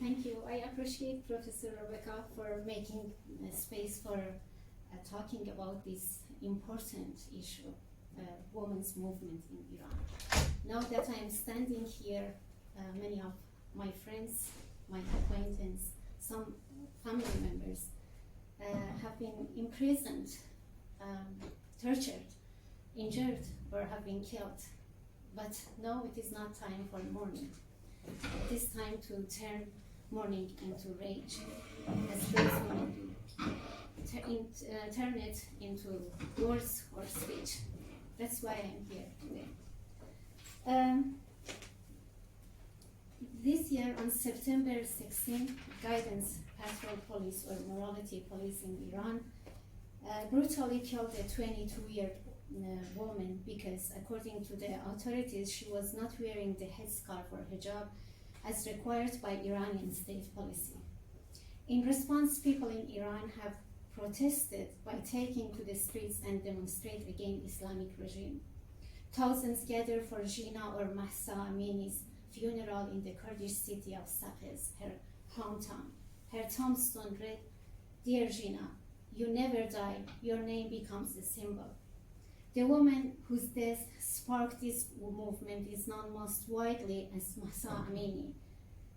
Thank you. I appreciate Professor Rebecca for making space for talking about this important issue, women's movement in Iran. Now that I am standing here, many of my friends, my acquaintances, some family members have been imprisoned, tortured, injured, or have been killed. But no, it is not time for mourning. It is time to turn mourning into rage, as those women do. Turn it into words or speech. That's why I'm here today. This year, on September 16, Guidance Patrol Police or Morality Police in Iran brutally killed a 22-year-old woman because, according to the authorities, she was not wearing the headscarf or hijab as required by Iranian state policy. In response, people in Iran have protested by taking to the streets and demonstrate against Islamic regime. Thousands gathered for Jina or Mahsa Amini's funeral in the Kurdish city of Sakez, her hometown. Her tombstone read, "Dear Jina, you never die, your name becomes a symbol." The woman whose death sparked this movement is known most widely as Mahsa Amini,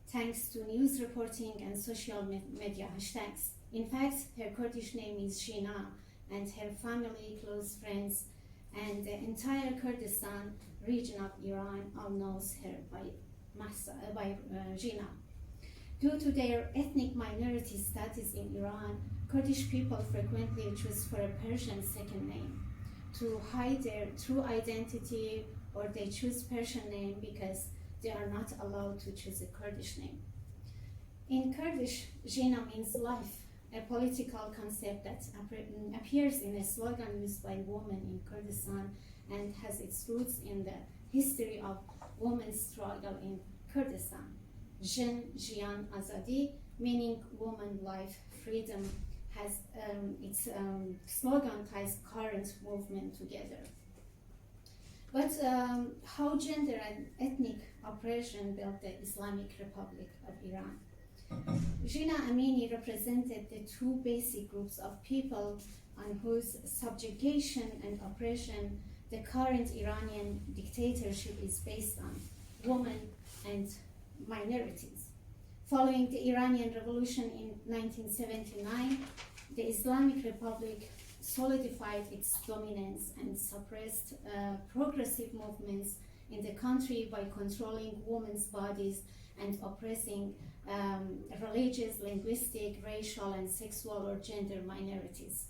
thanks to news reporting and social media hashtags. In fact, her Kurdish name is Jina, and her family, close friends, and the entire Kurdistan region of Iran all knows her by Jina. Due to their ethnic minority status in Iran, Kurdish people frequently choose for a Persian second name to hide their true identity, or they choose Persian name because they are not allowed to choose a Kurdish name. In Kurdish, Jina means life, a political concept that appears in a slogan used by women in Kurdistan and has its roots in the history of women's struggle in Kurdistan. Jin, Jian, Azadi, meaning woman, life, freedom, has its slogan ties current movement together. But how gender and ethnic oppression built the Islamic Republic of Iran? Jina Amini represented the two basic groups of people on whose subjugation and oppression the current Iranian dictatorship is based on: women and minorities. Following the Iranian Revolution in 1979, the Islamic Republic solidified its dominance and suppressed progressive movements in the country by controlling women's bodies and oppressing religious, linguistic, racial, and sexual or gender minorities.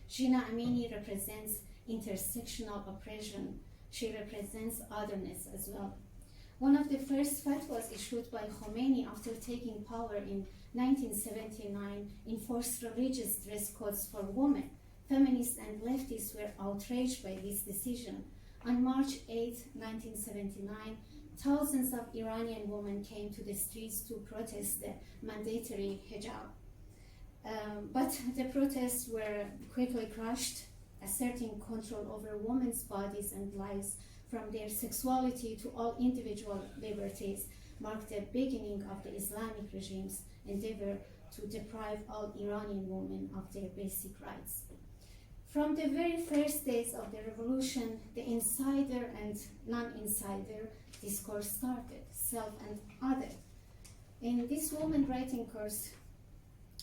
Jina Amini represents intersectional oppression. She represents otherness as well. One of the first fatwas issued by Khomeini after taking power in 1979 enforced religious dress codes for women. Feminists and leftists were outraged by this decision. On March 8, 1979, thousands of Iranian women came to the streets to protest the mandatory hijab. But the protests were quickly crushed, asserting control over women's bodies and lives from their sexuality to all individual liberties, marked the beginning of the Islamic regime's endeavor to deprive all Iranian women of their basic rights. From the very first days of the revolution, the insider and non-insider discourse started, self and other. In this woman writing course,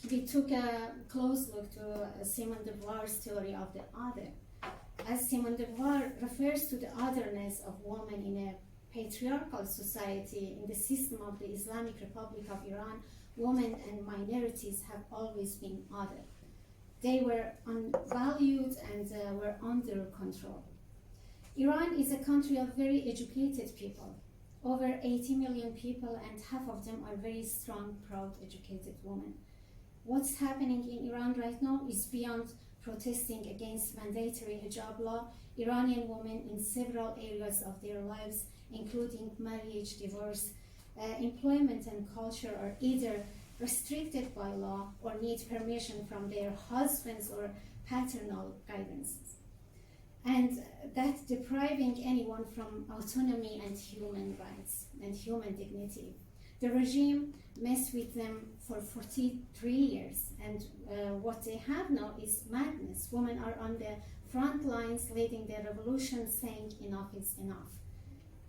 we took a close look to Simone de Beauvoir's theory of the other. As Simone de Beauvoir refers to the otherness of women in a patriarchal society, in the system of the Islamic Republic of Iran, women and minorities have always been other. They were unvalued and were under control. Iran is a country of very educated people, over 80 million people, and half of them are very strong, proud, educated women. What's happening in Iran right now is beyond protesting against mandatory hijab law. Iranian women in several areas of their lives, including marriage, divorce, employment, and culture, are either restricted by law or need permission from their husbands or paternal guidances, and that depriving anyone from autonomy and human rights and human dignity. The regime messed with them for 43 years, and what they have now is madness. Women are on the front lines leading the revolution, saying enough is enough.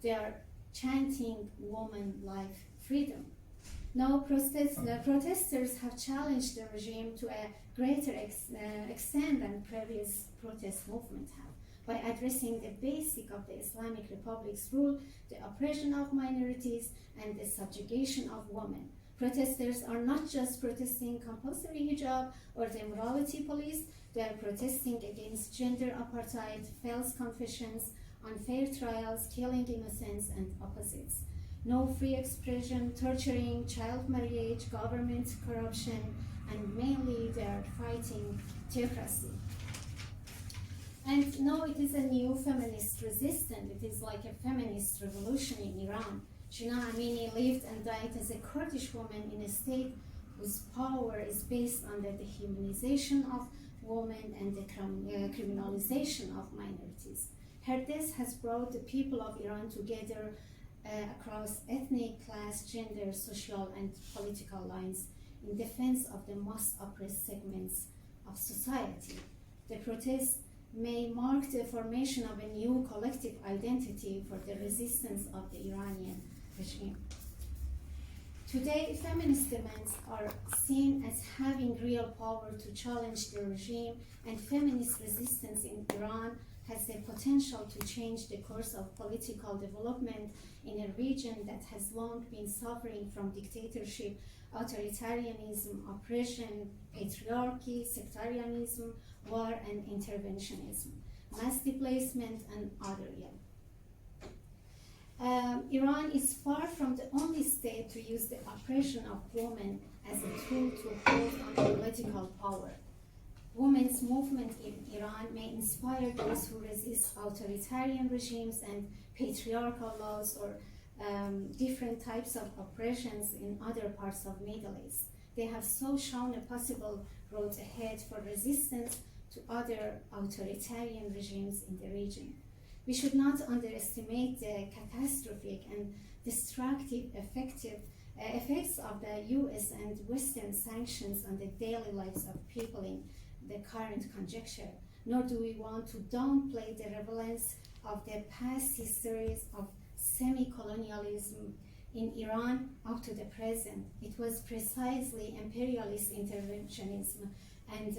They are chanting woman life freedom. Now the protesters have challenged the regime to a greater extent than previous protest movements have, by addressing the basic of the Islamic Republic's rule, the oppression of minorities, and the subjugation of women. Protesters are not just protesting compulsory hijab or the morality police, they are protesting against gender apartheid, false confessions, unfair trials, killing innocents, and opposites. No free expression, torturing, child marriage, government corruption, and mainly they are fighting theocracy. And now it is a new feminist resistance. It is like a feminist revolution in Iran. Jina Amini lived and died as a Kurdish woman in a state whose power is based on the dehumanization of women and the criminalization of minorities. Her death has brought the people of Iran together across ethnic, class, gender, social, and political lines in defense of the most oppressed segments of society. The protests may mark the formation of a new collective identity for the resistance of the Iranian regime. Today, feminist demands are seen as having real power to challenge the regime, and feminist resistance in Iran has the potential to change the course of political development in a region that has long been suffering from dictatorship, authoritarianism, oppression, patriarchy, sectarianism, war and interventionism, mass displacement, and other ills. Iran is far from the only state to use the oppression of women as a tool to hold on political power. Women's movement in Iran may inspire those who resist authoritarian regimes and patriarchal laws or different types of oppressions in other parts of Middle East. They have so shown a possible road ahead for resistance to other authoritarian regimes in the region. We should not underestimate the catastrophic and destructive effects of the US and Western sanctions on the daily lives of people in the current conjuncture, nor do we want to downplay the relevance of the past histories of semi-colonialism in Iran up to the present. It was precisely imperialist interventionism and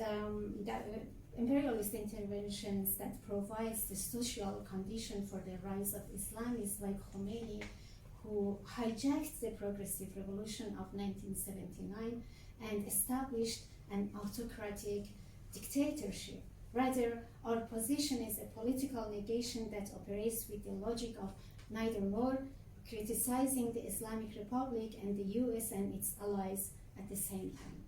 imperialist interventions that provides the social condition for the rise of Islamists like Khomeini, who hijacked the progressive revolution of 1979 and established an autocratic dictatorship. Rather, our position is a political negation that operates with the logic of neither nor, criticizing the Islamic Republic and the US and its allies at the same time.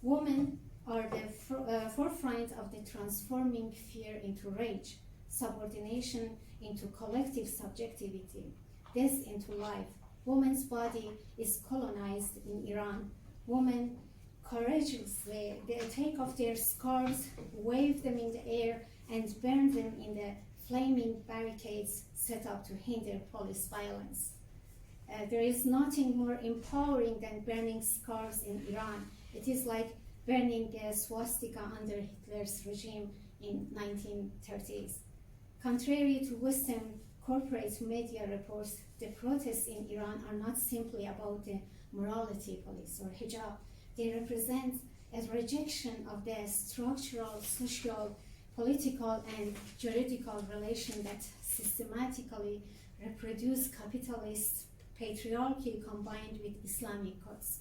Women are the forefront of the transforming fear into rage, subordination into collective subjectivity, death into life. Women's body is colonized in Iran. Women courageously they take off their scarves, wave them in the air, and burn them in the flaming barricades set up to hinder police violence. There is nothing more empowering than burning scarves in Iran. It is like burning a swastika under Hitler's regime in 1930s. Contrary to Western corporate media reports, the protests in Iran are not simply about the morality police or hijab. They represent a rejection of the structural, social, political, and juridical relation that systematically reproduce capitalist patriarchy combined with Islamic codes.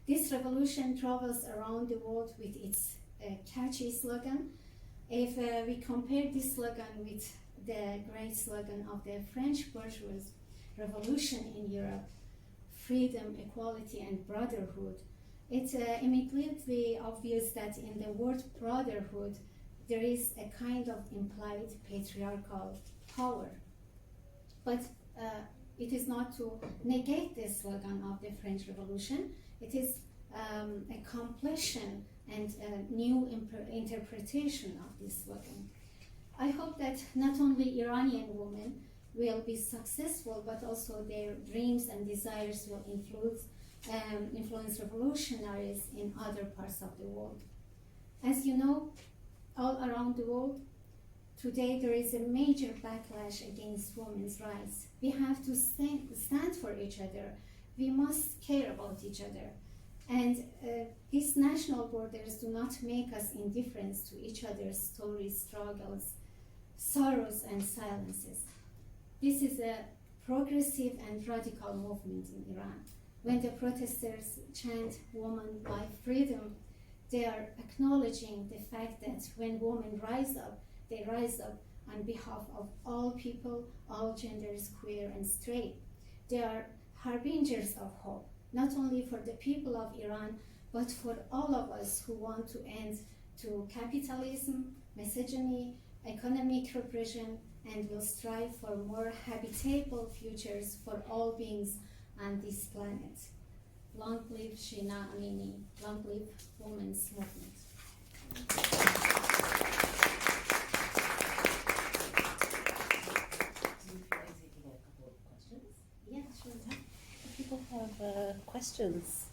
This revolution travels around the world with its catchy slogan. If we compare this slogan with the great slogan of the French bourgeois revolution in Europe, freedom, equality, and brotherhood, it's immediately obvious that in the word brotherhood, there is a kind of implied patriarchal power. But it is not to negate the slogan of the French Revolution. It is a completion and a new interpretation of this slogan. I hope that not only Iranian women, will be successful, but also their dreams and desires will influence revolutionaries in other parts of the world. As you know, all around the world, today there is a major backlash against women's rights. We have to stand for each other. We must care about each other. And these national borders do not make us indifferent to each other's stories, struggles, sorrows, and silences. This is a progressive and radical movement in Iran. When the protesters chant woman, life, freedom, they are acknowledging the fact that when women rise up, they rise up on behalf of all people, all genders, queer and straight. They are harbingers of hope, not only for the people of Iran, but for all of us who want to end to capitalism, misogyny, economic repression, and will strive for more habitable futures for all beings on this planet. Long live jinaamini, long live women's movement. People have questions.